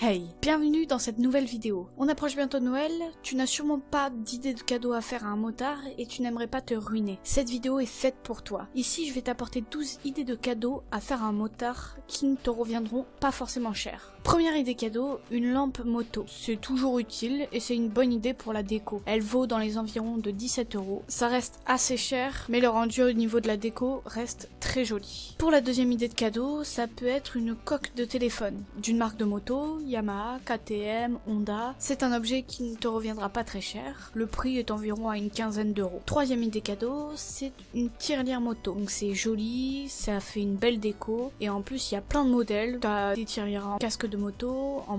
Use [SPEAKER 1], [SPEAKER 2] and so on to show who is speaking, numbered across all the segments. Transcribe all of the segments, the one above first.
[SPEAKER 1] Hey, bienvenue dans cette nouvelle vidéo. On approche bientôt de Noël, tu n'as sûrement pas d'idée de cadeau à faire à un motard et tu n'aimerais pas te ruiner. Cette vidéo est faite pour toi. Ici, je vais t'apporter 12 idées de cadeaux à faire à un motard qui ne te reviendront pas forcément cher. Première idée cadeau, une lampe moto. C'est toujours utile et c'est une bonne idée pour la déco. Elle vaut dans les environs de 17 €. Ça reste assez cher, mais le rendu au niveau de la déco reste très joli. Pour la deuxième idée de cadeau, ça peut être une coque de téléphone d'une marque de moto, Yamaha, KTM, Honda. C'est un objet qui ne te reviendra pas très cher. Le prix est environ à une quinzaine d'euros. Troisième idée cadeau, c'est une tirelire moto. Donc c'est joli, ça fait une belle déco et en plus il y a plein de modèles. T'as des tirelires en casque de moto, en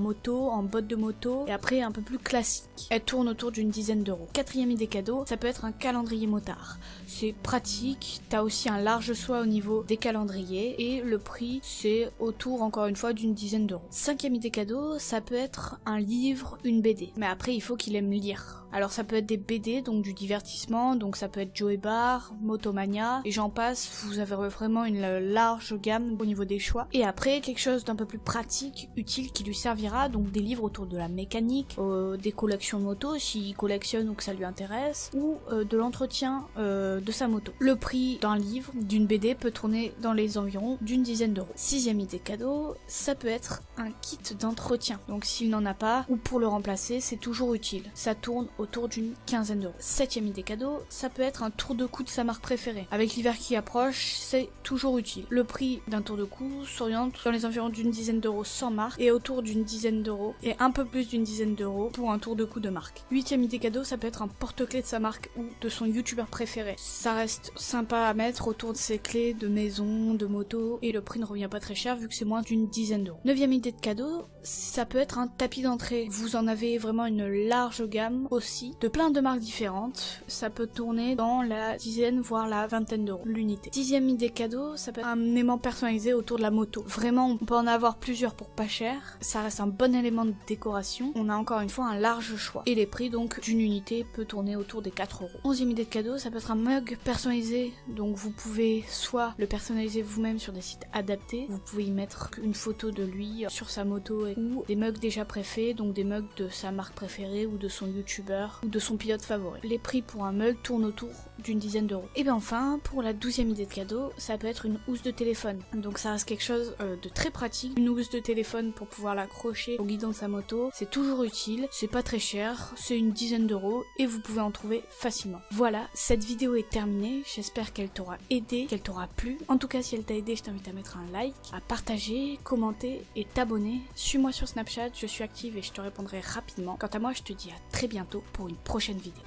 [SPEAKER 1] bottes de moto et après un peu plus classique. Elle tourne autour d'une dizaine d'euros. Quatrième idée cadeau, ça peut être un calendrier motard. C'est pratique, t'as aussi un large choix au niveau des calendriers et le prix c'est autour encore une fois d'une dizaine d'euros. Cinquième idée cadeau, ça peut être un livre, une BD. Mais après il faut qu'il aime lire. Alors ça peut être des BD, donc du divertissement, donc ça peut être Joey Bar, Motomania, et j'en passe, vous avez vraiment une large gamme au niveau des choix. Et après, quelque chose d'un peu plus pratique, utile, qui lui servira, donc des livres autour de la mécanique, des collections de moto, s'il collectionne ou que ça lui intéresse, ou de l'entretien de sa moto. Le prix d'un livre, d'une BD, peut tourner dans les environs d'une dizaine d'euros. Sixième idée cadeau, ça peut être un kit d'entretien, donc s'il n'en a pas, ou pour le remplacer, c'est toujours utile. Ça tourne autour d'une quinzaine d'euros. Septième idée cadeau, ça peut être un tour de cou de sa marque préférée. Avec l'hiver qui approche, c'est toujours utile. Le prix d'un tour de cou s'oriente dans les environs d'une dizaine d'euros sans marque et autour d'une dizaine d'euros et un peu plus d'une dizaine d'euros pour un tour de cou de marque. Huitième idée cadeau, ça peut être un porte-clés de sa marque ou de son youtubeur préféré. Ça reste sympa à mettre autour de ses clés de maison, de moto et le prix ne revient pas très cher vu que c'est moins d'une dizaine d'euros. Neuvième idée de cadeau, ça peut être un tapis d'entrée. Vous en avez vraiment une large gamme aussi, de plein de marques différentes. Ça peut tourner dans la dizaine voire la vingtaine d'euros l'unité. Dixième idée cadeau, ça peut être un aimant personnalisé autour de la moto. Vraiment, on peut en avoir plusieurs pour pas cher. Ça reste un bon élément de décoration. On a encore une fois un large choix. Et les prix donc d'une unité peut tourner autour des 4 euros. Onzième idée de cadeau, ça peut être un mug personnalisé. Donc vous pouvez soit le personnaliser vous-même sur des sites adaptés. Vous pouvez y mettre une photo de lui sur sa moto ou des mugs déjà préfaits, donc des mugs de sa marque préférée ou de son youtubeur ou de son pilote favori. Les prix pour un mug tournent autour d'une dizaine d'euros. Et bien enfin, pour la 12e idée de cadeau, ça peut être une housse de téléphone. Donc ça reste quelque chose de très pratique. Une housse de téléphone pour pouvoir l'accrocher au guidon de sa moto, c'est toujours utile, c'est pas très cher, c'est une dizaine d'euros et vous pouvez en trouver facilement. Voilà, cette vidéo est terminée, j'espère qu'elle t'aura aidé, qu'elle t'aura plu. En tout cas, si elle t'a aidé, je t'invite à mettre un like, à partager, commenter et t'abonner. Suis-moi sur Snapchat, je suis active et je te répondrai rapidement. Quant à moi, je te dis à très bientôt pour une prochaine vidéo.